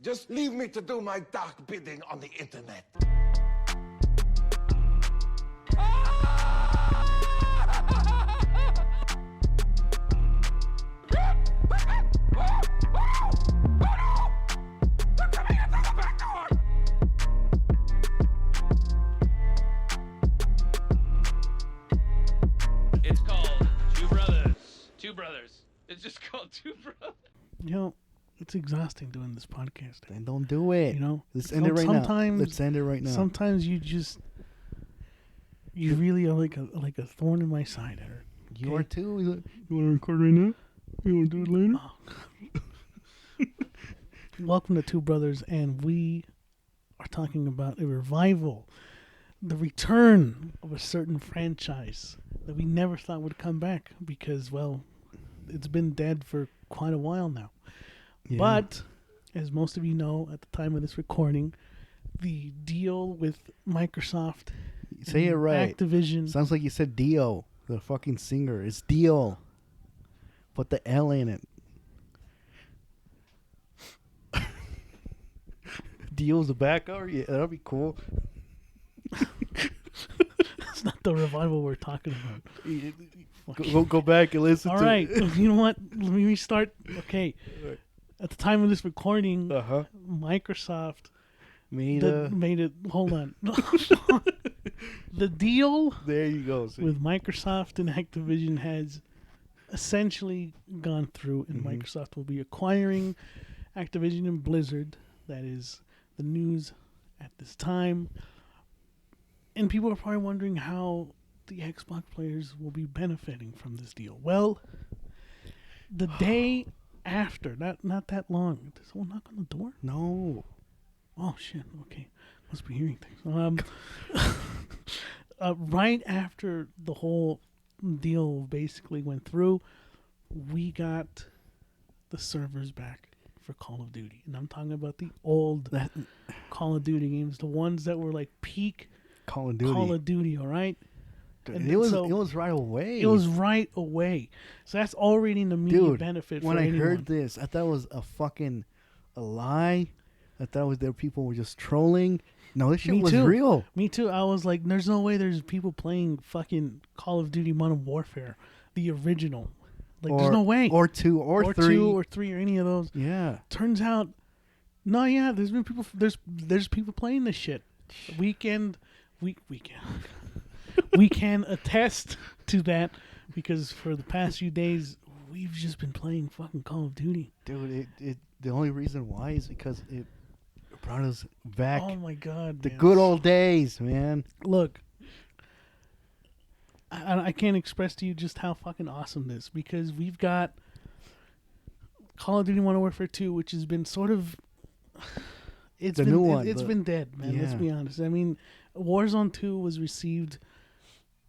Just leave me to do my dark bidding on the internet. It's called Two Brothers. Two Brothers. It's just called Two Brothers. You know, it's exhausting doing this podcast. Then don't do it. You know, let's end it right now. sometimes- Let's end it right now. Sometimes you really are like a thorn in my side, Eric. You are too. You want to record right now? You want to do it later? Oh. Welcome to Two Brothers, and we are talking about a revival, the return of a certain franchise that we never thought would come back because, well, it's been dead for quite a while now. Yeah. But, as most of you know, at the time of this recording, the deal with Microsoft, Say it right. Activision. Sounds like you said Dio, the fucking singer. It's Dio. Put the L in it. Dio's the backup? Yeah, that'll be cool. That's not the revival we're talking about. Go back and listen All to right, it. you know what? Let me restart. Okay. Right. At the time of this recording, Uh-huh. Microsoft Made it. Hold on. The deal There you go. See. with Microsoft and Activision has essentially gone through, and Mhm. Microsoft will be acquiring Activision and Blizzard. That is the news at this time. And people are probably wondering how the Xbox players will be benefiting from this deal. Well, the day after, not that long. Did someone knock on the door? No. Oh shit! Okay, must be hearing things. Right after the whole deal basically went through, we got the servers back for Call of Duty, and I'm talking about the old Call of Duty games, the ones that were like peak Call of Duty. Call of Duty. All right, and It was so it was right away. it was right away. So that's already an immediate Dude, benefit. when for I anyone. heard this, I thought it was a lie. I thought it was there people were just trolling. No, this shit Me was too. real. Me too. I was like, there's no way there's people playing fucking Call of Duty Modern Warfare, the original. Like, there's no way. Or two, or three. Two, or three, or any of those. Yeah. Turns out, no, yeah, there's been people. There's people playing this shit. We can attest to that because for the past few days we've just been playing fucking Call of Duty. Dude, it the only reason why is because it brought us back Oh my god, the man. good old days, man. Look, I can't express to you just how fucking awesome this because we've got Call of Duty Modern Warfare 2, which has been sort of it's The been, new one, It's been dead, man. Let's Yeah. be honest. I mean, Warzone 2 was received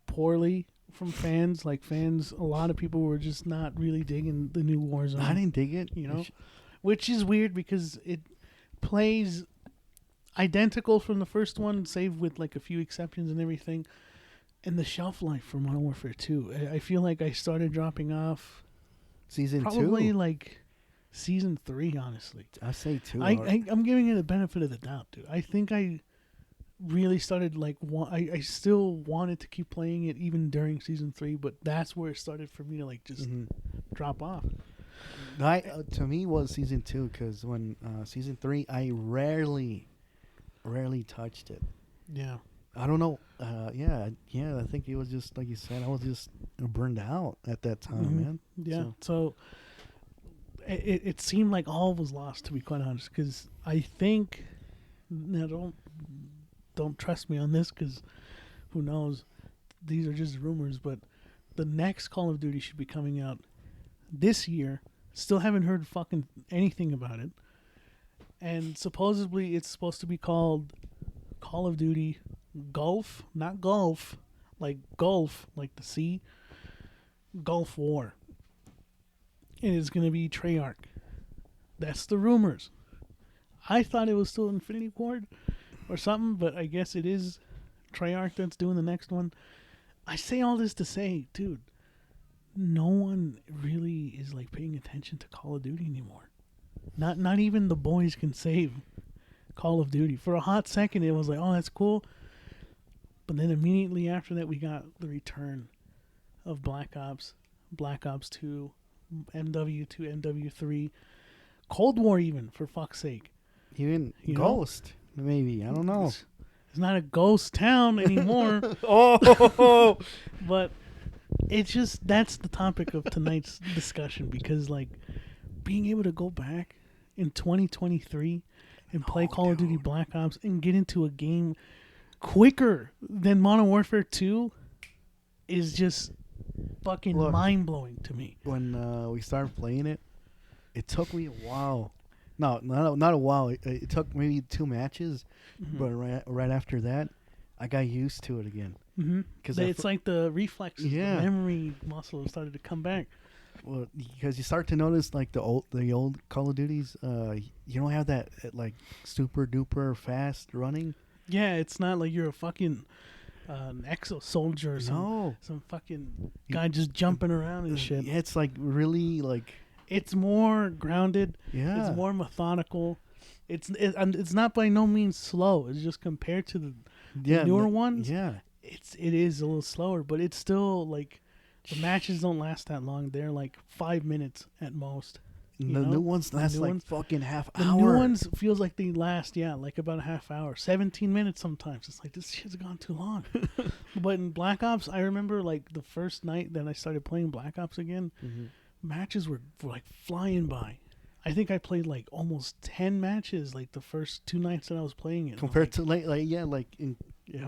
poorly from fans. Like a lot of people were just not really digging the new Warzone. I didn't dig it. You know, which is weird because it plays identical from the first one, save with like a few exceptions and everything. And the shelf life for Modern Warfare 2, I feel like I started dropping off Season probably 2. like Season 3, honestly. I say 2. I'm giving it the benefit of the doubt, dude. I think I really started like I still wanted to keep playing it even during Season 3, but that's where it started for me to like just drop off. To me was Season 2 because when Season 3, I rarely touched it. Yeah. I don't know. Yeah. I think it was just like you said. I was just burned out at that time, man. Yeah. So it seemed like all was lost, to be quite honest. Because I think now don't trust me on this, because who knows? These are just rumors. But the next Call of Duty should be coming out this year. Still haven't heard fucking anything about it. And supposedly it's supposed to be called Call of Duty Gulf, not golf, like Gulf, like the sea, Gulf War. It is going to be Treyarch. That's the rumors. I thought it was still Infinity Ward or something, but I guess it is Treyarch that's doing the next one. I say all this to say, dude, no one really is like paying attention to Call of Duty anymore. Not even the boys can save Call of Duty. For a hot second, it was like, oh, that's cool. But then immediately after that, we got the return of Black Ops 2, MW2, MW3, Cold War even, for fuck's sake. Even You know? Ghost, maybe. I don't know. It's not a ghost town anymore. Oh, But it's just, that's the topic of tonight's discussion, because like being able to go back in 2023 and play Call of Duty Black Ops and get into a game quicker than Modern Warfare 2 is just fucking mind-blowing to me. when we started playing it, it took me a while. No, not a while. It took maybe 2 matches, but right after that, I got used to it again. Because it's like the reflex, the memory muscle started to come back. Well, because you start to notice like the old Call of Duties, you don't have that like super duper fast running. Yeah, it's not like you're a fucking exo soldier or some fucking guy just jumping around and shit. Yeah, it's like really like it's more grounded. Yeah, it's more methodical. It's not by no means slow. It's just compared to the newer ones. Yeah, it is a little slower, but it's still like the matches don't last that long. They're like 5 minutes at most. The new ones last like fucking half hour. The new ones feels like they last, like about a half hour, 17 minutes sometimes. It's like, this shit's gone too long. But in Black Ops, I remember like the first night that I started playing Black Ops again, matches were like flying by. I think I played like almost 10 matches like the first 2 nights that I was playing it. Compared to in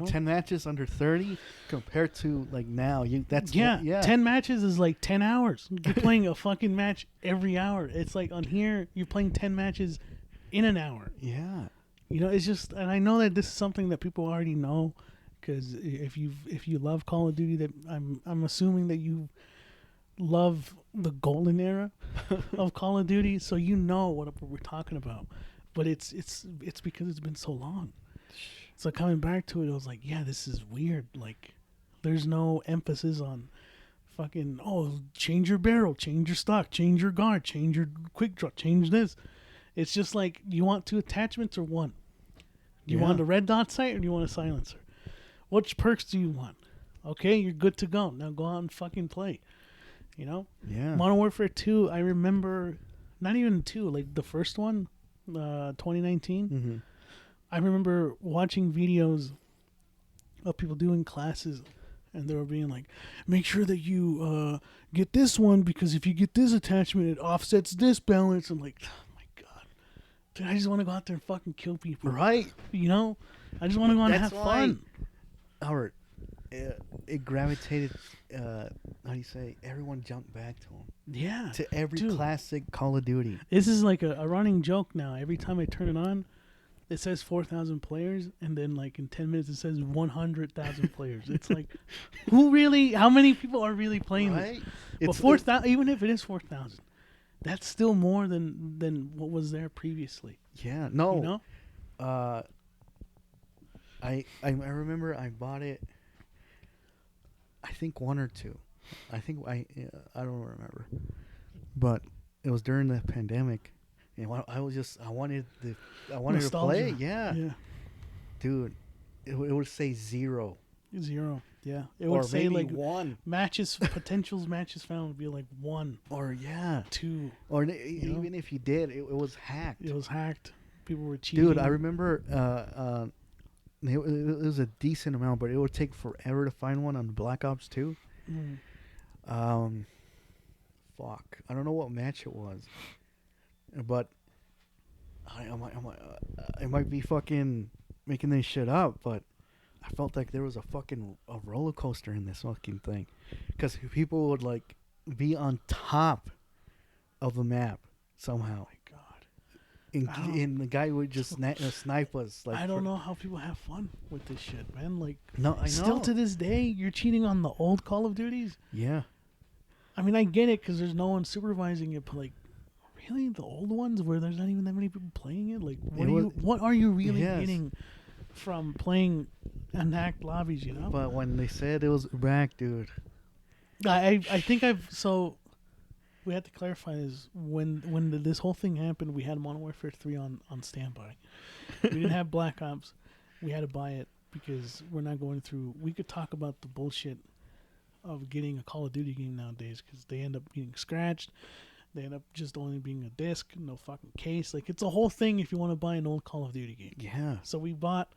10 matches under 30 compared to like now. 10 matches is like 10 hours. You're playing a fucking match every hour. It's like on here, you're playing 10 matches in an hour. Yeah. It's just, and I know that this is something that people already know, because if you love Call of Duty, that I'm assuming that you love the golden era of Call of Duty, so you know what we're talking about. But it's because it's been so long. So coming back to it, I was like, yeah, this is weird. Like, there's no emphasis on fucking, change your barrel, change your stock, change your guard, change your quick draw, change this. It's just like, you want 2 attachments or 1? Do you want a red dot sight or do you want a silencer? Which perks do you want? Okay, you're good to go. Now go out and fucking play. Yeah. Modern Warfare 2, I remember, not even 2, like the first one, 2019. I remember watching videos of people doing classes, and they were being like, make sure that you get this one, because if you get this attachment, it offsets this balance. I'm like, oh my God. Dude, I just want to go out there and fucking kill people. Right. I just want to go out and have fun. Howard, it gravitated, how do you say, everyone jumped back to him. Yeah. To every classic Call of Duty. This is like a running joke now. Every time I turn it on, it says 4,000 players, and then like in 10 minutes it says 100,000 players. It's like, how many people are really playing this? But 4,000, even if it is 4,000, that's still more than what was there previously. Yeah, no. I remember I bought it, I think 1 or 2. I think I don't remember. But it was during the pandemic. And I wanted to play, yeah. Dude, it would say 0. 0, yeah. It or would say maybe like 1. Matches found would be like 1. Or 2. Or even if you did, it was hacked. It was hacked. People were cheating. Dude, I remember it was a decent amount, but it would take forever to find one on Black Ops 2. Fuck. I don't know what match it was. But I might be fucking making this shit up, but I felt like there was a roller coaster in this fucking thing, because people would like be on top of the map somehow. Oh my God! And the guy would just snipe us. Like, I don't know how people have fun with this shit, man. Like, no, I know. Still to this day, you're cheating on the old Call of Duties. Yeah. I mean, I get it because there's no one supervising it, but like, really, the old ones where there's not even that many people playing it? Like, what are you really getting from playing unhacked lobbies? But when they said it was back, dude, I think we had to clarify is when this whole thing happened, we had Modern Warfare 3 on standby. We didn't have Black Ops. We had to buy it because we're not going through. We could talk about the bullshit of getting a Call of Duty game nowadays because they end up getting scratched. They end up just only being a disc, no fucking case. Like, it's a whole thing if you want to buy an old Call of Duty game. Yeah. So we bought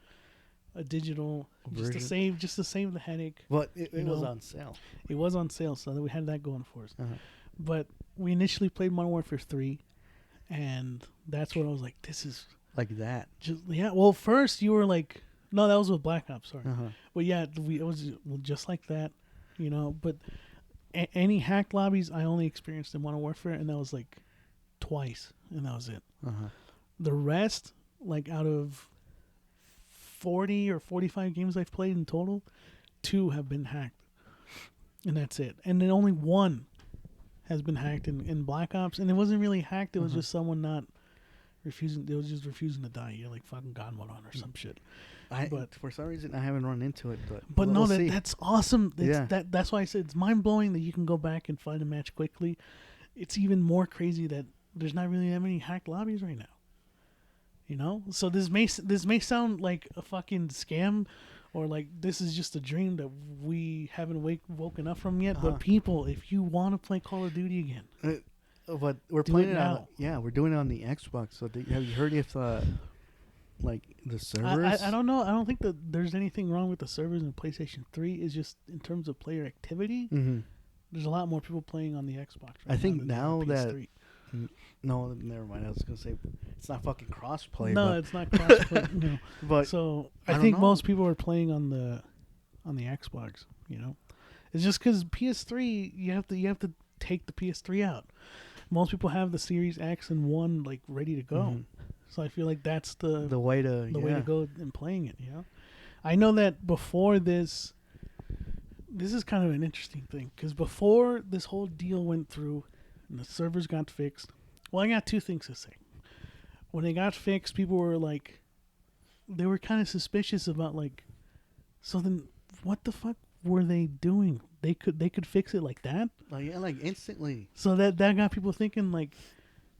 a digital version. just to save the headache. But it was on sale. It was on sale, so we had that going for us. Uh-huh. But we initially played Modern Warfare 3, and that's what I was like, this is Like that. just Well, first you were like, no, that was with Black Ops. Sorry. Uh-huh. But yeah, it was just like that, But any hacked lobbies I only experienced in Modern Warfare, and that was like twice, and that was it. Uh-huh. The rest, like out of 40 or 45 games I've played in total, 2 have been hacked, and that's it. And then only 1 has been hacked in Black Ops, and it wasn't really hacked. It was just someone not refusing. They was just refusing to die. You're like fucking God mode on or some shit. But for some reason I haven't run into it. But no, we'll see. that's awesome. Yeah. That's why I said it's mind blowing that you can go back and find a match quickly. It's even more crazy that there's not really that many hacked lobbies right now. So this may sound like a fucking scam, or like this is just a dream that we haven't woken up from yet. But people, if you want to play Call of Duty again, but we're do playing it it now. we're doing it on the Xbox. So have you heard if like the servers? I don't know. I don't think that there's anything wrong with the servers in PlayStation 3. It's just in terms of player activity. Mm-hmm. There's a lot more people playing on the Xbox. I think now than that. PS3. No, never mind. I was gonna say it's not fucking crossplay. No, but it's not crossplay. No. But So I I don't think know. most people are playing on the Xbox. It's just because PS3 you have to take the PS3 out. Most people have the Series X and One like ready to go. Mhm. So I feel like that's the way to way to go in playing it. I know that before this is kind of an interesting thing because before this whole deal went through and the servers got fixed. Well, I got 2 things to say. When they got fixed, people were like, they were kind of suspicious about like, so then what the fuck were they doing? They could fix it like that? like instantly. So that got people thinking like,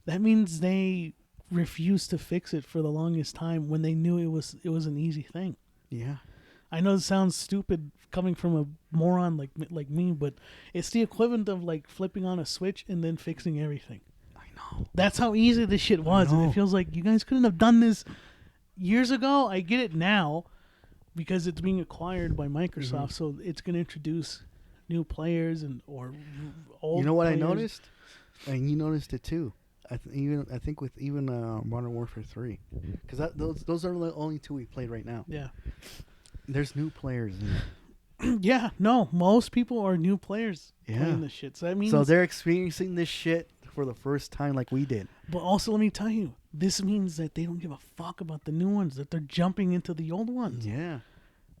that means they refused to fix it for the longest time when they knew it was an easy thing. Yeah. I know it sounds stupid coming from a moron like me, but it's the equivalent of like flipping on a switch and then fixing everything. I know. That's how easy this shit was, and know. it feels like you guys couldn't have done this years ago. I get it now because it's being acquired by Microsoft, so it's going to introduce new players or old. You know what players. I noticed, and you noticed it too. I think with Modern Warfare 3, because those are the only 2 we played right now. Yeah. There's new players in it. Yeah, no, most people are new players playing this shit. So that means they're experiencing this shit for the first time like we did. But also, let me tell you, this means that they don't give a fuck about the new ones, that they're jumping into the old ones. Yeah.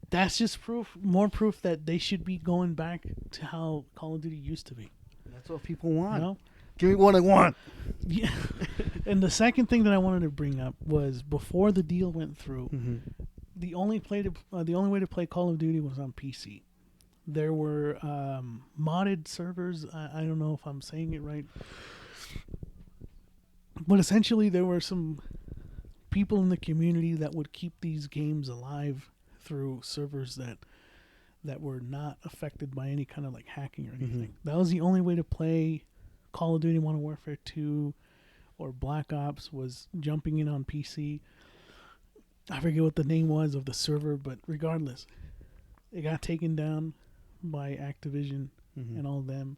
That's just more proof that they should be going back to how Call of Duty used to be. That's what people want. You know? Give me what I want. Yeah. And the second thing that I wanted to bring up was before the deal went through, the only way to play Call of Duty was on PC. There were modded servers. I don't know if I'm saying it right. But essentially, there were some people in the community that would keep these games alive through servers that were not affected by any kind of like hacking or anything. That was the only way to play Call of Duty Modern Warfare 2 or Black Ops, was jumping in on PC. I forget what the name was of the server, but regardless, it got taken down by Activision and all of them.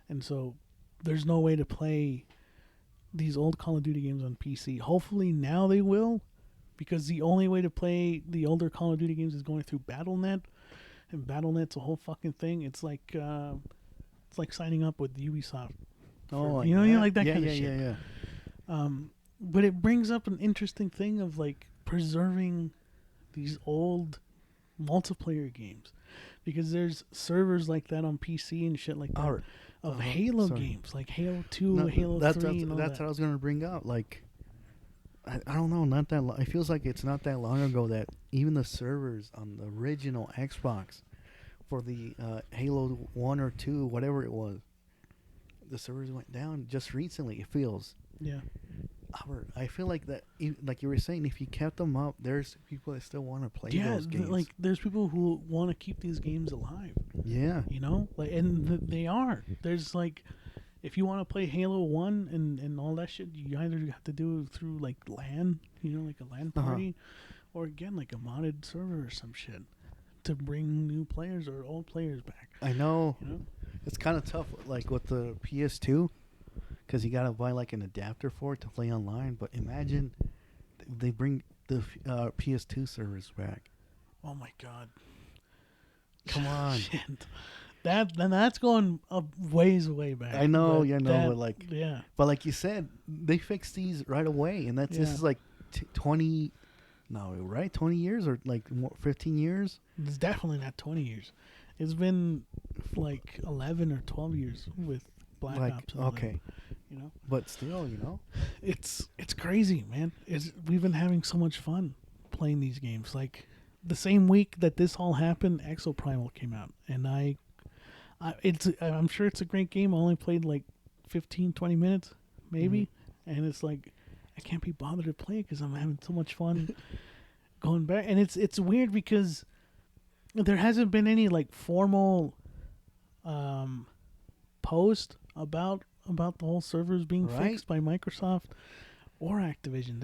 And so there's no way to play these old Call of Duty games on PC. Hopefully now they will, because the only way to play the older Call of Duty games is going through Battle.net, and Battle.net's a whole fucking thing. It's like signing up with Ubisoft. You know, like that kind of shit. Yeah. But it brings up an interesting thing of like preserving these old multiplayer games, because there's servers like that on PC and shit like that of Halo games, like Halo 2, Halo 3. That's what I was going to bring up. Like, I don't know, not that long. It feels like it's not that long ago that even the servers on the original Xbox for the Halo 1 or 2, whatever it was, the servers went down just recently. It feels. Yeah. Albert, I feel like that. Like you were saying, if you kept them up, there's people that still want to play those games. Like there's people who want to keep these games alive. Yeah. You know, like, and they are. There's like, if you want to play Halo 1 and all that shit, you either have to do it through like LAN, you know, like a LAN party, or again like a modded server or some shit to bring new players or old players back. I know. You know? It's kind of tough, like with the PS2, because you gotta buy like an adapter for it to play online. But imagine they bring the PS2 servers back. Oh my god! Come on. Shit. That's going up way back. I know, but like, yeah. But like you said, they fixed these right away, and this is like 20 years or like more, 15 years. It's definitely not 20 years. It's been like 11 or 12 years with Black Ops. Okay. You know, but still, you know, it's crazy, man. We've been having so much fun playing these games. Like the same week that this all happened, Exoprimal came out, and I'm sure it's a great game. I only played like 15, 20 minutes, maybe, and it's like I can't be bothered to play it because I'm having so much fun going back. And it's weird because there hasn't been any like formal post about the whole servers being fixed by Microsoft or Activision.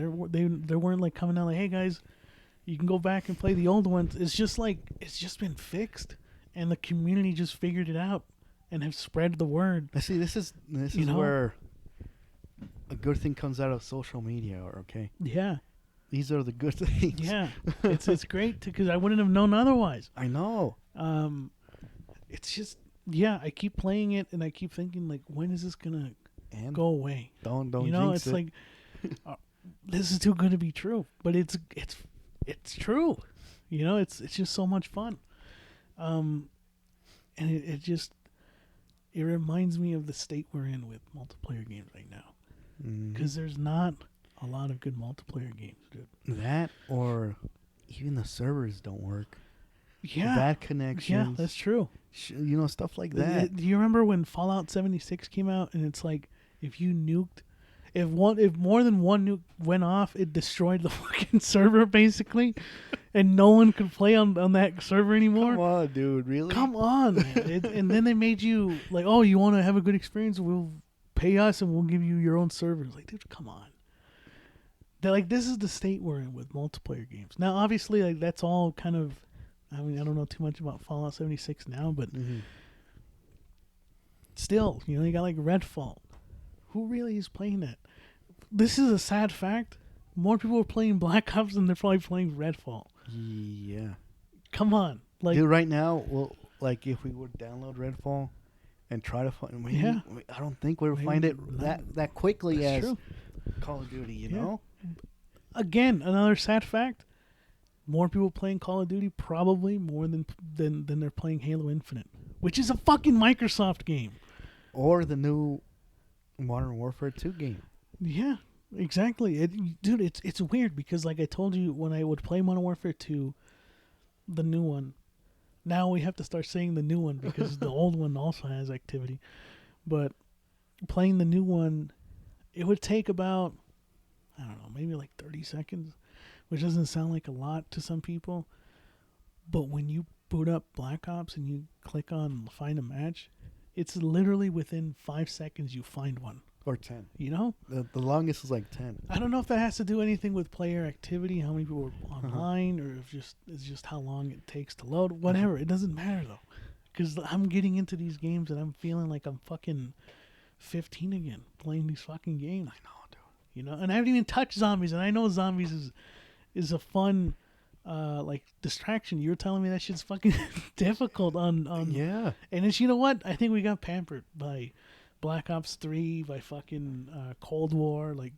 They weren't like coming out like, hey guys, you can go back and play the old ones. It's just like it's just been fixed, and the community just figured it out and have spread the word. I see. This is where a good thing comes out of social media. Okay. Yeah. These are the good things. Yeah. it's great because I wouldn't have known otherwise. I know. It's just I keep playing it and I keep thinking like, when is this gonna go away? Don't you know, jinx it's like this is too good to be true, but it's true. You know, it's just so much fun. And it reminds me of the state we're in with multiplayer games right now, because there's not a lot of good multiplayer games, dude. That or even the servers don't work. Yeah, bad connections. Yeah, that's true. You know, stuff like that. Do you remember when Fallout 76 came out? And it's like if you nuked, if more than one nuke went off, it destroyed the fucking server basically, and no one could play on that server anymore. Come on, dude, really? Come on, man. And then they made you like, oh, you want to have a good experience? We'll pay us and we'll give you your own servers. Like, dude, come on. They're like, this is the state we're in with multiplayer games. Now, obviously, like that's all kind of. I mean, I don't know too much about Fallout 76 now, but still, you know, you got like Redfall. Who really is playing that? This is a sad fact. More people are playing Black Ops than they're probably playing Redfall. Yeah. Come on. Like, dude, right now, well, like if we would download Redfall and try to find, I don't think we would find it that quickly as true. Call of Duty, you know? Again, another sad fact. More people playing Call of Duty, probably more than they're playing Halo Infinite, which is a fucking Microsoft game. Or the new Modern Warfare 2 game. Yeah, exactly. Dude, it's weird because like I told you, when I would play Modern Warfare 2, the new one, now we have to start saying the new one because the old one also has activity. But playing the new one, it would take about, I don't know, maybe like 30 seconds. Which doesn't sound like a lot to some people. But when you boot up Black Ops and you click on find a match, it's literally within 5 seconds you find one. Or 10. You know? The longest is like 10. I don't know if that has to do anything with player activity, how many people are online, or if it's just how long it takes to load. Whatever. It doesn't matter, though. Because I'm getting into these games and I'm feeling like I'm fucking 15 again, playing these fucking games. I know, dude. You know? And I haven't even touched zombies, and I know zombies is a fun like distraction. You were telling me that shit's fucking difficult on yeah. And it's, you know what? I think we got pampered by Black Ops 3, by fucking Cold War. Like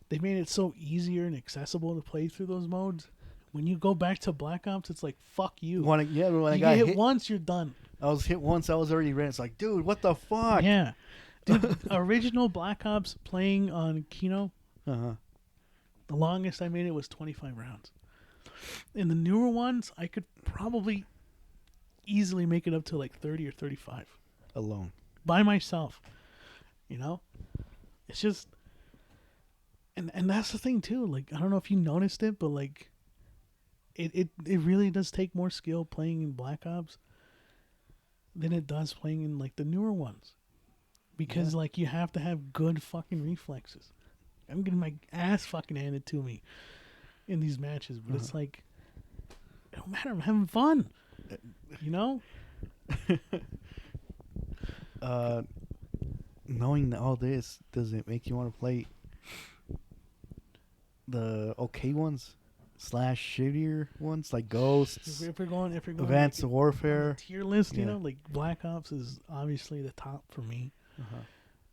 they made it so easier and accessible to play through those modes. When you go back to Black Ops, it's like fuck you. When I you got hit once, you're done. I was hit once. I was already ran. It's like, dude, what the fuck? Yeah, dude. Original Black Ops playing on Kino. The longest I made it was 25 rounds. In the newer ones, I could probably easily make it up to like 30 or 35. Alone. By myself. You know, it's just, and that's the thing too. Like, I don't know if you noticed it, but like, it really does take more skill playing in Black Ops than it does playing in like the newer ones, because like you have to have good fucking reflexes. I'm getting my ass fucking handed to me in these matches, but it's like, it don't matter. I'm having fun. You know. Knowing all this, does it make you want to play the okay ones / shittier ones like Ghosts, If we're going Advanced like Warfare, tier list, you Yeah. know, like Black Ops is obviously the top for me.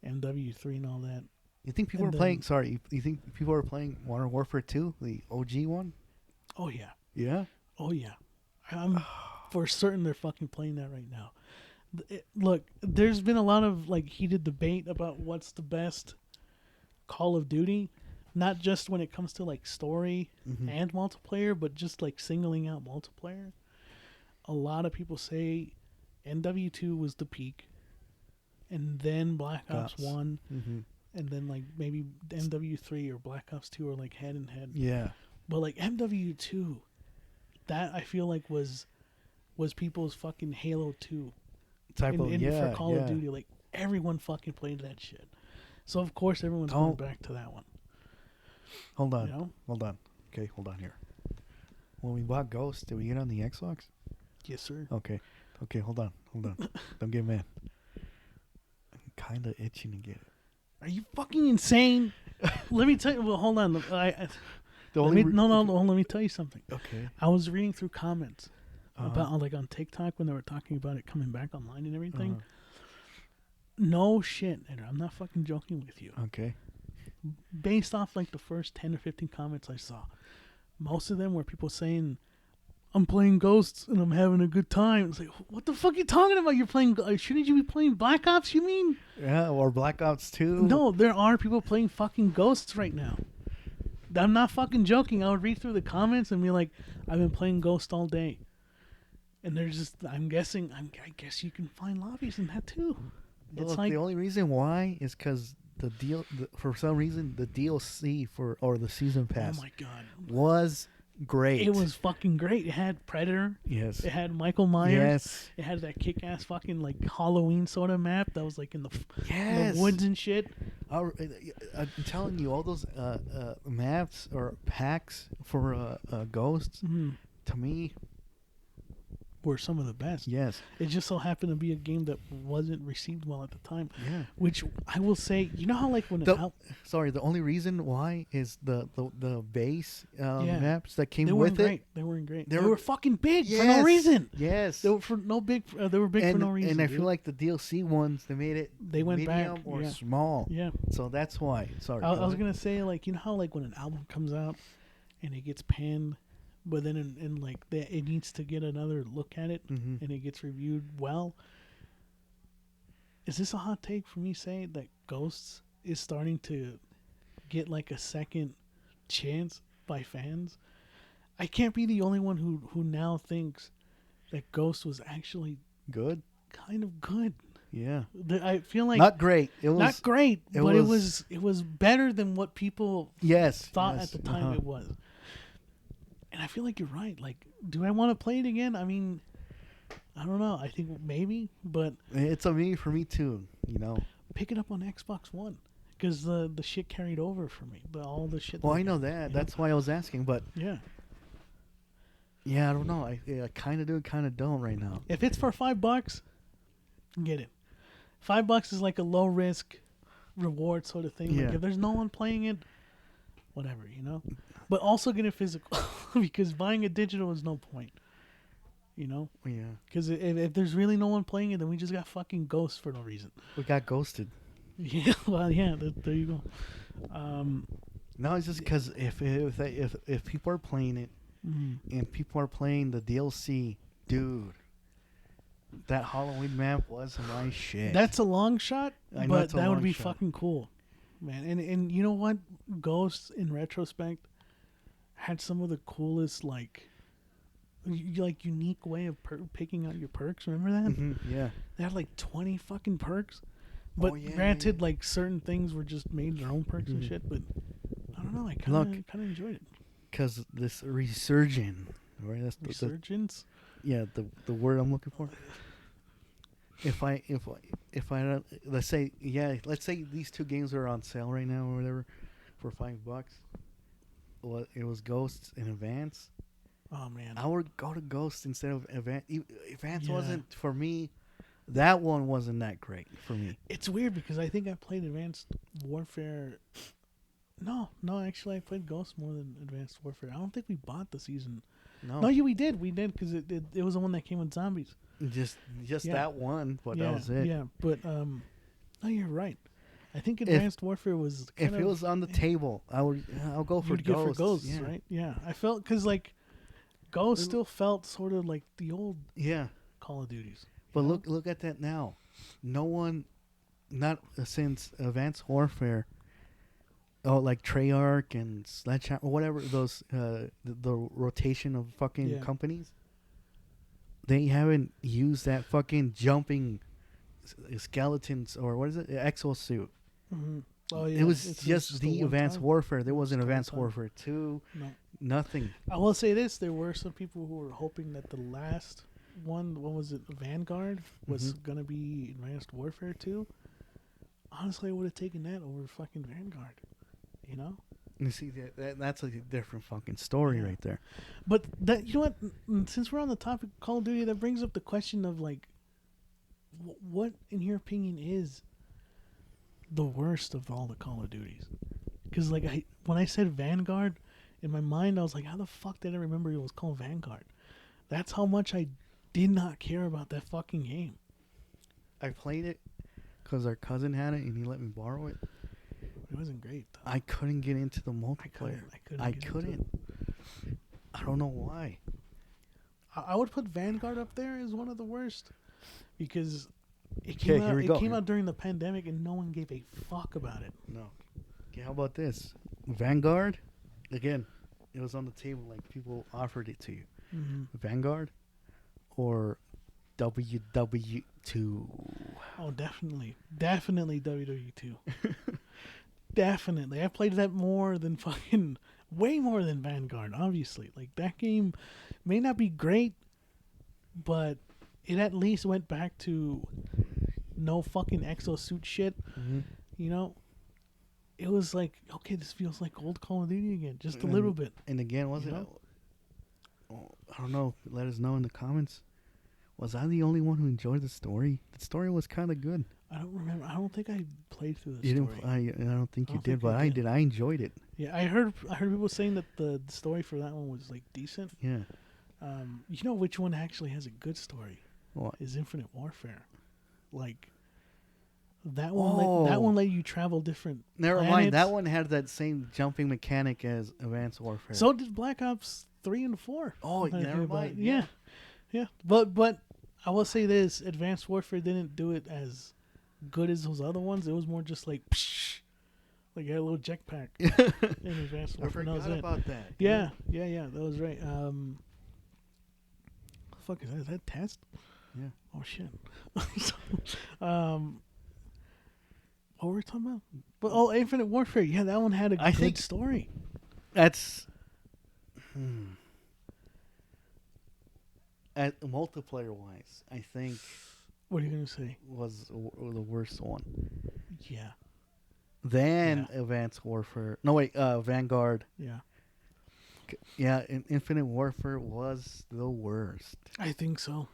MW3 and all that. You think people And are playing? Sorry, you think people are playing Modern Warfare 2, the OG one? Oh yeah, Yeah. oh yeah. I'm for certain they're fucking playing that right now. Look, there's been a lot of like heated debate about what's the best Call of Duty, not just when it comes to like story and multiplayer, but just like singling out multiplayer. A lot of people say MW2 was the peak, and then Black Ops 1, and then like maybe MW3 or Black Ops 2 are like head and head. Yeah. But like MW2, that I feel like was people's fucking Halo 2 Type of for Call of Duty. Like everyone fucking played that shit. So of course everyone's going back to that one. Hold on. You know? Hold on. Okay, hold on here. When we bought Ghost, did we get on the Xbox? Yes, sir. Okay. Okay, hold on. Don't get mad. I'm kind of itching to get it. Are you fucking insane? Let me tell you. Well, hold on. Let me tell you something. Okay. I was reading through comments about like on TikTok when they were talking about it coming back online and everything. No shit, and I'm not fucking joking with you. Okay. Based off like the first 10 or 15 comments I saw, most of them were people saying, I'm playing Ghosts and I'm having a good time. It's like, what the fuck are you talking about? You're playing, shouldn't you be playing Black Ops, you mean? Yeah, or Black Ops 2. No, there are people playing fucking Ghosts right now. I'm not fucking joking. I would read through the comments and be like, I've been playing Ghost all day. And they're just, I guess you can find lobbies in that too. It's Look, like, the only reason why is because for some reason, the DLC or the season pass oh my God, was great. it was fucking great. It had Predator. Yes. It had Michael Myers. Yes. It had that kick-ass fucking like Halloween sort of map that was like in the woods and shit. I'm telling you, all those maps or packs for Ghosts, to me, Were some of the best. yes. It just so happened to be a game that wasn't received well at the time. Yeah. Which I will say, you know how like when Sorry, the only reason why is the base maps that came they with weren't it. great. They weren't great. They They were- were fucking big for no Yes. reason. Yes. They were for no big. They were big for no reason. And I dude. feel like the DLC ones, they made it They went medium back, or yeah. small. Yeah. So that's why. Sorry. I go was ahead. gonna say, like, you know how like when an album comes out and it gets panned, but then in like it needs to get another look at it Mhm. and it gets reviewed well. Is this a hot take for me saying that Ghosts is starting to get like a second chance by fans? I can't be the only one who now thinks that Ghost was actually Good. kind of good. Yeah. I feel like Not great. It was not great, it but was- it was better than what people Yes. thought yes, at the time it was. And I feel like you're right. Like, do I want to play it again? I mean, I don't know. I think maybe, but It's a me for me too. You know. pick it up on Xbox One because the shit carried over for me. All the shit. Well, that I know got, that. you That's why I was asking. But yeah. yeah, I don't know. I kind of do, kind of don't right now. If it's for $5, get it. $5 is like a low risk reward sort of thing. Like Yeah. if there's no one playing it, whatever, you know. But also get it physical because buying it digital is no point. You know, Yeah. because if there's really no one playing it, then we just got fucking Ghosts for no reason. We got ghosted. Yeah, well, yeah, there you go. No, it's just because if people are playing it and people are playing the DLC, dude, that Halloween map was my shit. That's a long shot, I know but it's a that would long be shot. fucking cool, man. And you know what? Ghosts, in retrospect, had some of the coolest like unique way of picking out your perks. Remember that? Yeah. They had like 20 fucking perks, But yeah, granted, like certain things were just made their own perks and shit. But I don't know. I kind of enjoyed it. Because this resurgence, right? That's Resurgence. The word I'm looking for. If I let's say these two games are on sale right now or whatever for $5. Well, it was Ghosts in Advance. Oh man, I would go to Ghosts instead of Advance. Advance Yeah. wasn't for me. That one wasn't that great for me. it's weird because I think I played Advanced Warfare. No, actually, I played Ghost more than Advanced Warfare. I don't think we bought the season. No, yeah, we did because it was the one that came with zombies. Just Yeah. that one, but yeah, that was it. Yeah, but no, you're right. I think Advanced Warfare was. If it was on the table, I'll go for You'd get Ghosts. for Ghosts, yeah. right? Yeah, I felt because like Ghost still felt sort of like the old Yeah, Call of Duties. but you know? look at that now. No one, not since Advanced Warfare. Oh, like Treyarch and Sledgehammer, or whatever those the rotation of fucking Yeah. companies. They haven't used that fucking jumping skeletons or what is it, exosuit. Mm-hmm. Oh yeah, It was it's just the one Advanced time. Warfare. There It's wasn't just one Advanced time. Warfare 2. No. Nothing. I will say this: there were some people who were hoping that the last one, what was it, Vanguard, was gonna be Advanced Warfare 2. Honestly, I would have taken that over fucking Vanguard. You know. You see that's a different fucking story Yeah. right there. But that, you know what? Since we're on the topic of Call of Duty, that brings up the question of like, what in your opinion is the worst of all the Call of Duties? Because like when I said Vanguard, in my mind I was like, how the fuck did I remember it was called Vanguard? That's how much I did not care about that fucking game. I played it because our cousin had it and he let me borrow it. It wasn't great though. I couldn't get into the multiplayer. I couldn't. I don't know why. I would put Vanguard up there as one of the worst because it Okay, came here out. we It go. came out during the pandemic and no one gave a fuck about it. No. Okay, how about this? Vanguard? Again, it was on the table like people offered it to you. Mm-hmm. Vanguard or WW2? Oh, definitely WW2. Definitely, I played that more than fucking way more than Vanguard. Obviously, like that game may not be great, but it at least went back to no fucking exosuit shit. Mm-hmm. You know, it was like, okay, this feels like old Call of Duty again, just a little bit. And again, was You it? know? I don't know. Let us know in the comments. Was I the only one who enjoyed the story? The story was kind of good. I don't remember. I don't think I played through the You story. didn't. I don't think I you don't did, think but I I did. did. I enjoyed it. Yeah, I heard people saying that the story for that one was like decent. Yeah. You know which one actually has a good story? What? Is Infinite Warfare. Like that one that Oh. one let you travel different Never planets. mind. That one had that same jumping mechanic as Advanced Warfare. So did Black Ops 3 and 4. Oh, Now that I never think about mind, it. Yeah. Yeah. But I will say this, Advanced Warfare didn't do it as good as those other ones. It was more just like psh, like you had a little jetpack in Advanced I Warfare. and that was forgot it. about that. Yeah, that was right. Fuck is that? Is that test? Yeah. Oh shit. What were we talking about? But Infinite Warfare. Yeah, that one had a I good think- story. That's. At multiplayer wise, I think What are you gonna say? was the worst one. Yeah, Then Advanced Warfare. No wait, Vanguard. yeah. Yeah, Infinite Warfare was the worst. I think so.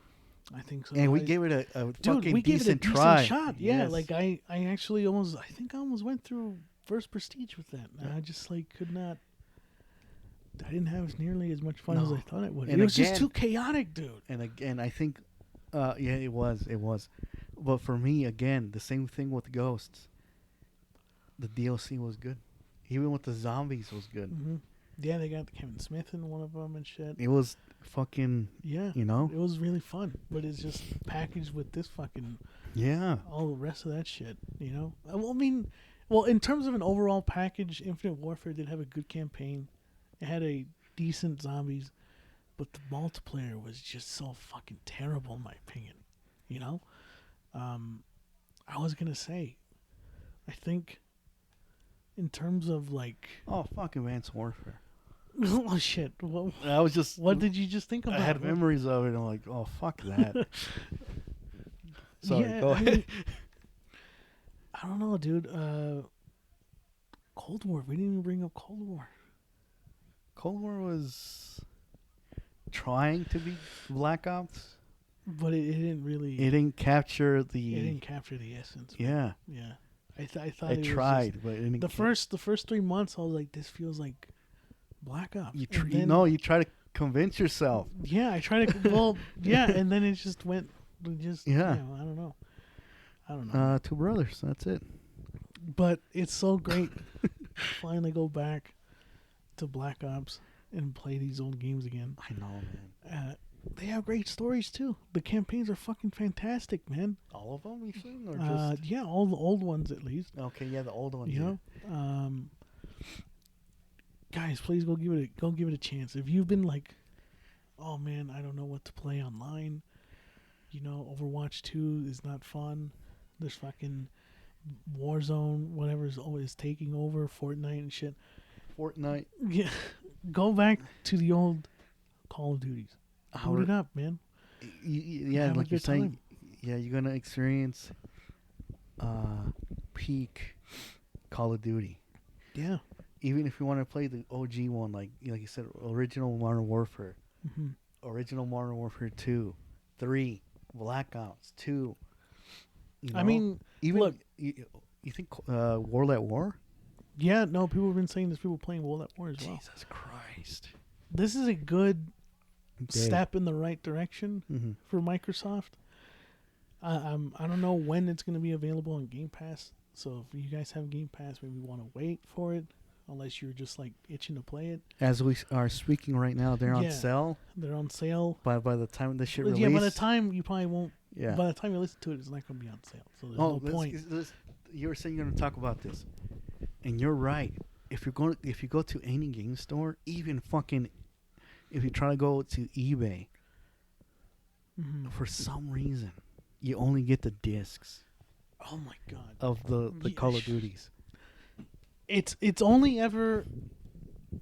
And we gave it a Dude, fucking we gave it a decent decent try. shot. Yeah, Yes. like I actually almost. I think I almost went through first prestige with that. And I just like could not. I didn't have as nearly as much fun as No. I thought it would. And It was just again- too chaotic, dude. And again, I think, yeah, it was. But for me, again, the same thing with Ghosts. The DLC was good, even with the zombies was good. Hmm. Yeah, they got Kevin Smith in one of them and shit. It was fucking, Yeah, you know, it was really fun, but it's just packaged with this fucking yeah. all the rest of that shit. You know, I mean, in terms of an overall package, Infinite Warfare did have a good campaign. It had a decent zombies, but the multiplayer was just so fucking terrible, in my opinion. You know, I was gonna say, I think, in terms of like, Oh, fuck Advanced Warfare. oh shit, I was just. what did you just think about? I had What- memories of it. And I'm like, oh, fuck that. Sorry, Yeah, go I ahead. mean, I don't know, dude. Cold War. We didn't even bring up Cold War. Cold War was trying to be Black Ops. But it didn't really. It didn't capture the. It didn't capture the essence. Yeah, Yeah. I thought I it was tried, just- but it didn't. the first 3 months. I was like, this feels like Black Ops. You And you then- know, you try to convince yourself. Yeah, I tried to. Well, yeah, and then it just went. Just Yeah. I don't know. I don't know. Two brothers. That's it. But it's so great. to finally go back to Black Ops and play these old games again. I know, man. They have great stories too. The campaigns are fucking fantastic, man. All of them, you think, or just? Yeah, all the old ones at least. Okay, yeah, the old ones. You know, guys, please go give it a chance. If you've been like, oh man, I don't know what to play online. You know, Overwatch 2 is not fun. There's fucking Warzone, whatever is always taking over, Fortnite and shit. Fortnite. Yeah, go back to the old Call of Duties. How Boot it up, man. Yeah, Have a like you're good saying. time. Yeah, you're gonna experience peak Call of Duty. Yeah. Even if you want to play the OG one, like you said, original Modern Warfare, Hmm. original Modern Warfare 2, 3, Black Ops 2. You know? I mean, even look. you think World at War? Yeah, no, people have been saying there's people playing World at War as well. Jesus Christ! This is a good Day. step in the right direction Mm-hmm. for Microsoft. I don't know when it's going to be available on Game Pass. So if you guys have Game Pass, maybe want to wait for it, unless you're just like itching to play it. As we are speaking right now, they're on Yeah. sale. They're on sale. By the time this shit Yeah, release, by the time you probably won't. yeah. By the time you listen to it, it's not going to be on sale. So there's Oh, no point. you were saying you're going to talk about this, and you're right. If you go to any game store, even fucking, if you try to go to eBay, Mhm. for some reason, you only get the discs Oh my god. of the Yeah. Call of Duties. It's only ever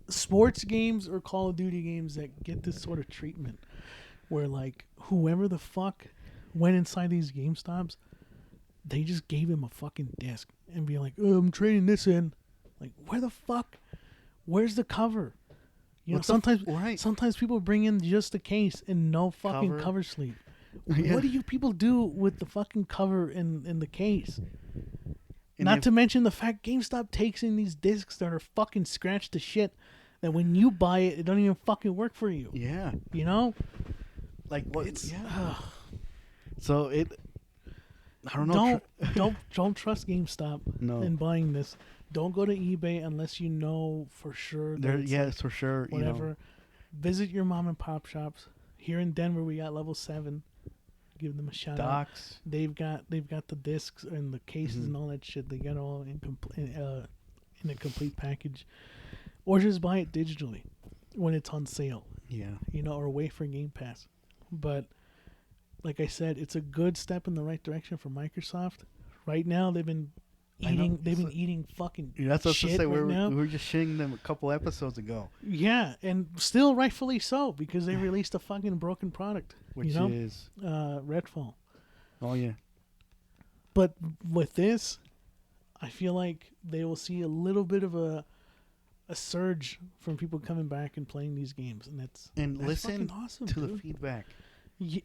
sports games or Call of Duty games that get this sort of treatment, where like whoever the fuck went inside these GameStops, they just gave him a fucking disc and be like, "Oh, I'm trading this in." Like, where the fuck? Where's the cover? You know, What the sometimes right. sometimes people bring in just the case and no fucking Cover. cover sleeve. Yeah. What do you people do with the fucking cover in the case? And Not if- to mention the fact GameStop takes in these discs that are fucking scratched to shit. That when you buy it, it don't even fucking work for you. Yeah, You know, like what? it's yeah. So it. I don't know. don't trust GameStop No. in buying this. Don't go to eBay unless you know for sure. That There, it's yeah, like for sure. whatever. You know, Visit your mom and pop shops. Here in Denver, we got Level 7. Give them a shout out. Docs. They've got the discs and the cases Mhm. and all that shit. They got all in a complete package, or just buy it digitally when it's on sale. Yeah. You know, or wait for Game Pass. But like I said, it's a good step in the right direction for Microsoft. Right now, they've been I know. eating. They've So- been eating fucking Yeah, that's what I was shit to say. right now. We were just shitting them a couple episodes ago, Yeah, and still rightfully so because they released a fucking broken product. which you know, is Redfall. oh yeah, But with this, I feel like they will see a little bit of a surge from people coming back and playing these games, and that's listen fucking awesome, to the dude. feedback.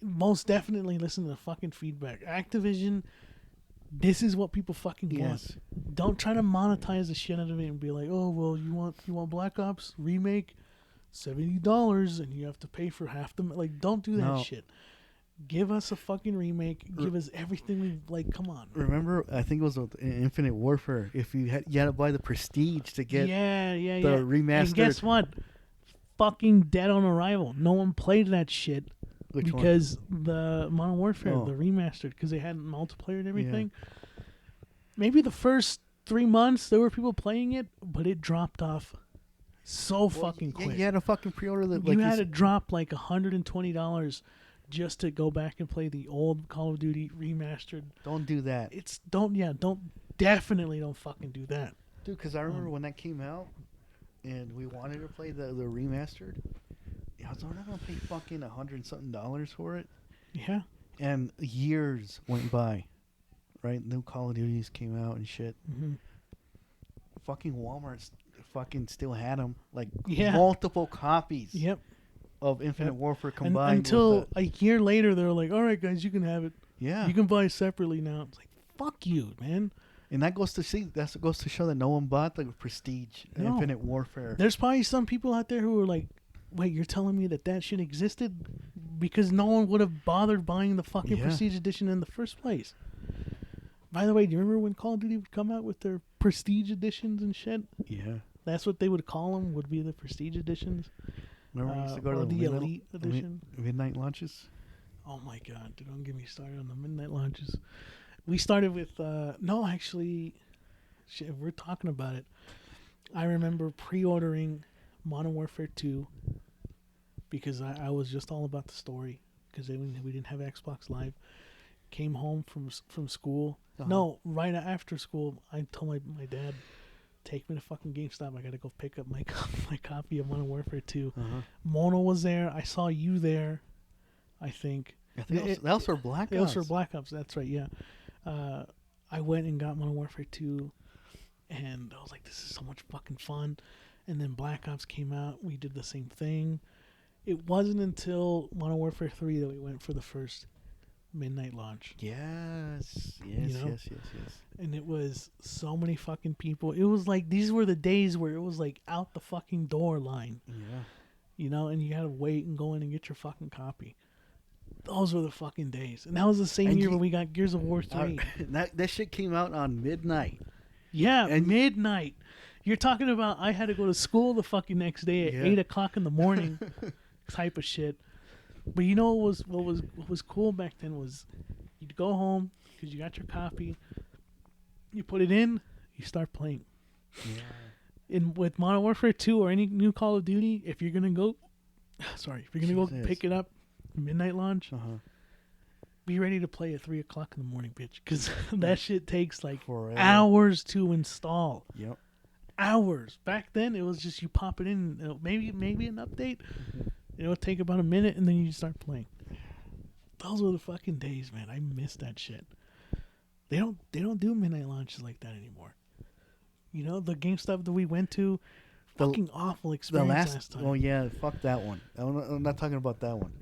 Most definitely listen to the fucking feedback. Activision, this is what people fucking Yes. want. Don't try to monetize the shit out of it and be like, oh well, you want Black Ops remake, $70, and you have to pay for half the like. Don't do that No. shit. Give us a fucking remake. Give us everything we like. Come on. Remember, I think it was with Infinite Warfare. If you had to buy the Prestige to get yeah, the yeah. remastered. And guess what? Fucking Dead on Arrival. No one played that shit Which one? because the Modern Warfare, Oh. the remastered, because they had multiplayer and everything. Maybe the first 3 months there were people playing it, but it dropped off so fucking Yeah, quick. you had to fucking pre-order the. You had to drop like $120 just to go back and play the old Call of Duty remastered. Don't do that, Definitely don't fucking do that. dude. Because I remember when that came out, and we wanted to play the remastered. I was not gonna pay fucking $100-something for it. Yeah. And years went by, right? New Call of Duties came out and shit. Mm-hmm. Fucking Walmart fucking still had them, like multiple copies. Yep. Of Infinite Warfare And combined. until a year later, they're like, "All right, guys, you can have it. Yeah. You can buy it separately now." It's like, fuck you, man. And that goes to show that no one bought the Prestige Infinite Warfare. There's probably some people out there who are like, "Wait, you're telling me that shit existed?" Because no one would have bothered buying the fucking Prestige Edition in the first place. By the way, do you remember when Call of Duty would come out with their Prestige Editions and shit? Yeah. That's what they would call them, would be the Prestige Editions. Remember we used to go to the Elite Edition? Midnight launches? Oh my god, dude, don't get me started on the midnight launches. We started with, no, actually, shit, if we're talking about it, I remember pre-ordering Modern Warfare 2 because I was just all about the story because we didn't have Xbox Live. Came home from school. Uh-huh. No, right after school, I told my dad, take me to fucking GameStop. I gotta go pick up my copy of Modern Warfare 2. Uh-huh. Mono was there. I saw you there, I think. That was for Black Ops. It was for Black Ops, that's right, yeah. I went and got Modern Warfare 2, and I was like, this is so much fucking fun. And then Black Ops came out. We did the same thing. It wasn't until Modern Warfare 3 that we went for the first midnight launch. Yes. And it was so many fucking people. It was like, these were the days where it was like out the fucking door line. Yeah. You know, and you had to wait and go in and get your fucking copy. Those were the fucking days. And that was the same year when we got Gears of War 3. That shit came out on midnight. Yeah, and midnight. You're talking about I had to go to school the fucking next day at 8 o'clock in the morning type of shit. But you know what was cool back then was you'd go home because you got your copy. You put it in, you start playing. Yeah. With Modern Warfare 2 or any new Call of Duty, if you're going to go pick it up, midnight launch, be ready to play at 3 o'clock in the morning, bitch, because that shit takes like forever. Hours to install. Yep. Hours. Back then, it was just you pop it in, maybe an update. It would take about a minute, and then you start playing. Those were the fucking days, man. I miss that shit. They don't do midnight launches like that anymore. You know, the GameStop that we went to, fucking awful experience last time. Oh yeah, fuck that one. I'm not talking about that one.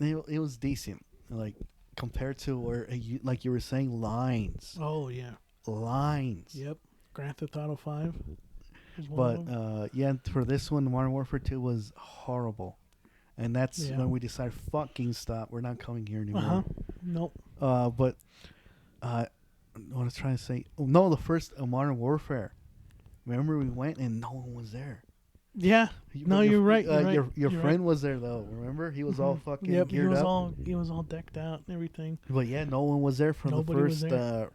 It was decent, like compared to where, like you were saying, lines. Oh yeah, lines. Yep, Grand Theft Auto 5. But for this one, Modern Warfare 2 was horrible, and that's when we decided, fucking stop. We're not coming here anymore. Nope. But what I was trying to say, the first Modern Warfare. Remember we went and no one was there. Yeah. You're right. Your friend was there though. Remember, he was all fucking geared up. He was all decked out and everything. But yeah, no one was there for the first the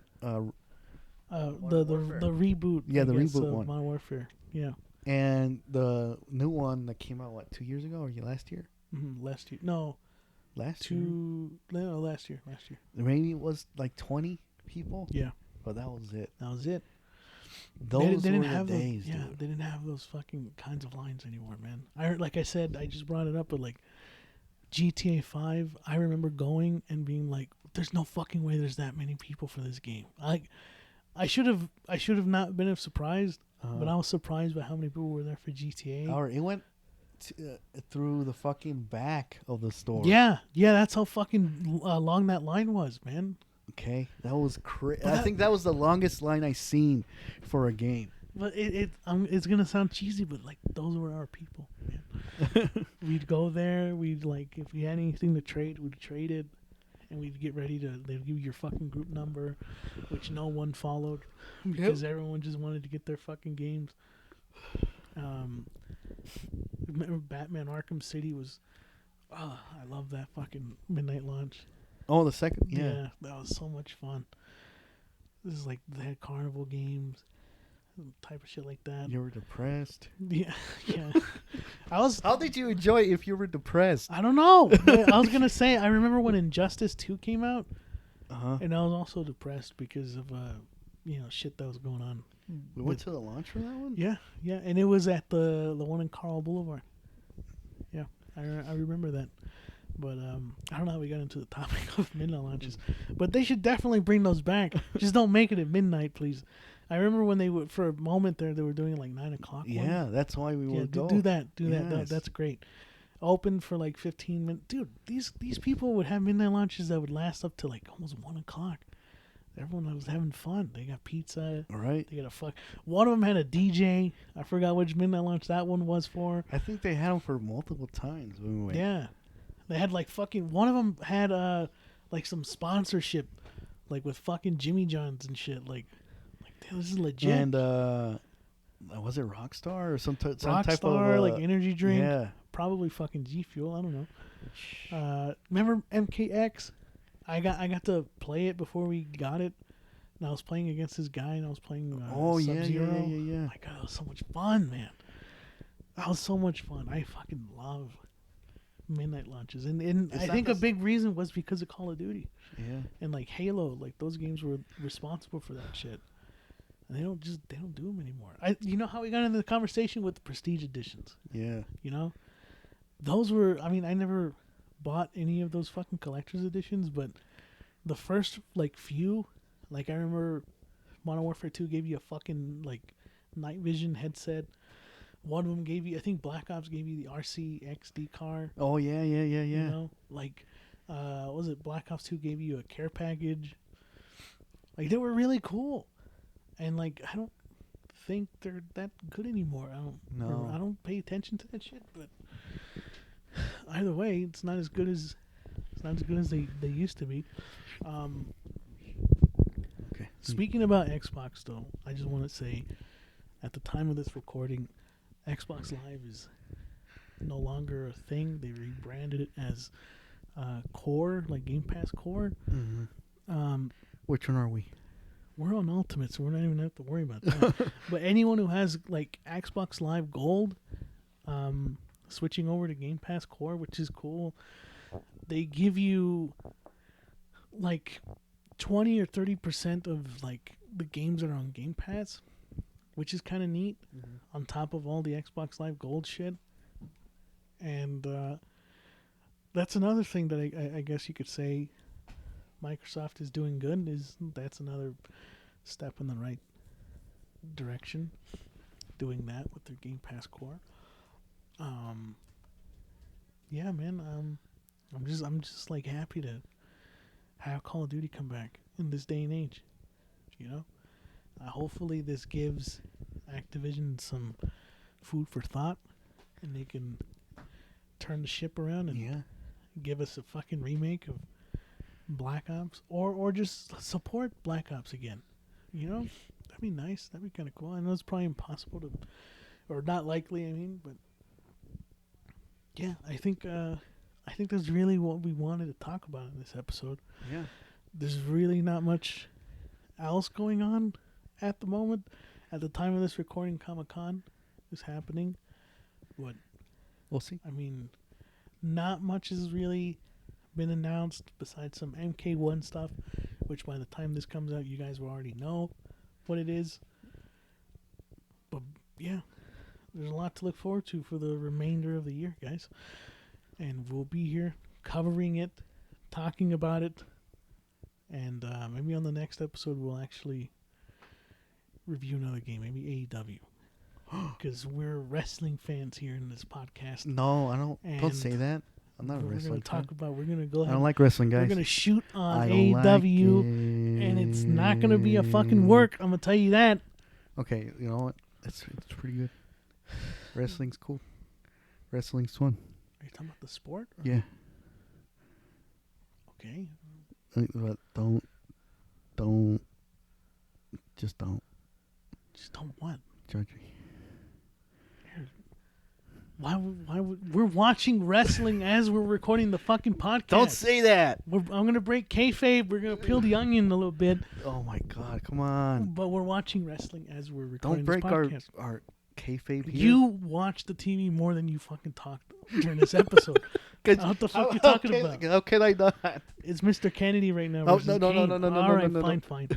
reboot. Yeah, the reboot one. Modern Warfare. Yeah. And the new one that came out last year or last year? Last year. No. Last year. No, last year. Maybe it was like 20 people. Yeah. But that was it. Those they didn't were have the days, dude. They didn't have those fucking kinds of lines anymore, man. Like I said, I just brought it up, but like GTA 5, I remember going and being like, "There's no fucking way there's that many people for this game." I should have not been surprised, but I was surprised by how many people were there for GTA. Or it went through the fucking back of the store. Yeah, that's how fucking long that line was, man. Okay, that was crazy. I think that was the longest line I seen for a game. But it's gonna sound cheesy, but like those were our people, man. We'd go there. We'd like if we had anything to trade, we'd trade it, and we'd get ready to. They'd give you your fucking group number, which no one followed because everyone just wanted to get their fucking games. Remember Batman Arkham City was. Oh, I love that fucking midnight launch. Oh, the second? Yeah, that was so much fun. This is like, they had carnival games. type of shit like that. You were depressed. Yeah, yeah. I was. How did you enjoy it if you were depressed? I don't know. I was gonna say. I remember when Injustice 2 came out, and I was also depressed because of shit that was going on. We went to the launch for that one. Yeah, yeah, and it was at the one in Carl Boulevard. Yeah, I remember that. But I don't know how we got into the topic of midnight launches. But they should definitely bring those back. Just don't make it at midnight, please. I remember when they would, for a moment there, they were doing like 9 o'clock. Yeah, that's why we would go. Do that. Yes. That's great. Open for like 15 minutes. Dude, these people would have midnight launches that would last up to like almost 1 o'clock. Everyone was having fun. They got pizza. All right. They got one of them had a DJ. I forgot which midnight launch that one was for. I think they had them for multiple times when we went. Yeah. They had like one of them had like some sponsorship, like with fucking Jimmy John's and shit. Like damn, this is legit. And was it Rockstar or some type of like energy drink? Yeah, probably fucking G Fuel. I don't know. Remember MKX? I got to play it before we got it. And I was playing against this guy, and I was playing Sub-Zero. Yeah. My God, it was so much fun, man. That was so much fun. I fucking love midnight launches, and I think a big reason was because of Call of Duty. Yeah. And like Halo, like those games were responsible for that shit. And they don't do them anymore. You know how we got into the conversation with the Prestige editions? Yeah. You know, those were. I mean, I never bought any of those fucking collector's editions, but the first like few, like I remember, Modern Warfare 2 gave you a fucking like night vision headset. One of them gave you, I think Black Ops gave you the RC XD car. Oh yeah. You know, like, was it Black Ops 2 gave you a care package? Like they were really cool, and like I don't think they're that good anymore. I don't pay attention to that shit. But either way, it's not as good as they used to be. Okay. Speaking about Xbox, though, I just want to say, at the time of this recording, Xbox Live is no longer a thing. They rebranded it as Core, like Game Pass Core. Mm-hmm. Which one are we? We're on Ultimate, so we're not even have to worry about that. But anyone who has like Xbox Live Gold, switching over to Game Pass Core, which is cool, they give you like 20 or 30% of like the games that are on Game Pass, which is kind of neat, on top of all the Xbox Live Gold shit. And that's another thing that I guess you could say Microsoft is doing good. That's another step in the right direction, doing that with their Game Pass Core. Yeah, man. I'm just like happy to have Call of Duty come back in this day and age. You know, hopefully this gives Activision some food for thought, and they can turn the ship around and give us a fucking remake of Black Ops, or just support Black Ops again. You know, that'd be nice. That'd be kind of cool. I know it's probably impossible to, or not likely. I mean, but yeah, I think that's really what we wanted to talk about in this episode. Yeah, there's really not much else going on at the moment. At the time of this recording, Comic-Con is happening, but we'll see. I mean, not much has really been announced besides some MK1 stuff, which by the time this comes out, you guys will already know what it is. But yeah, there's a lot to look forward to for the remainder of the year, guys. And we'll be here covering it, talking about it, and maybe on the next episode we'll actually review another game, maybe AEW. Because we're wrestling fans here in this podcast. No, I don't say that. I'm not a wrestling fan. We're going to go ahead. I don't like wrestling, guys. We're going to shoot on AEW, and it's not going to be a fucking work. I'm going to tell you that. Okay, you know what? It's pretty good. Wrestling's cool. Wrestling's fun. Are you talking about the sport? Yeah. Okay. But just don't Just don't what? judge me. We're watching wrestling as we're recording the fucking podcast. Don't say that. I'm gonna break kayfabe. We're gonna peel the onion a little bit. Oh my God, come on. But we're watching wrestling as we're Don't recording break this podcast. our kayfabe here. You watch the TV more than you fucking talked during this episode. What the fuck you talking about? How can I not? It's Mr. Kennedy right now. Oh, versus no. Kane. No. All right, No. fine.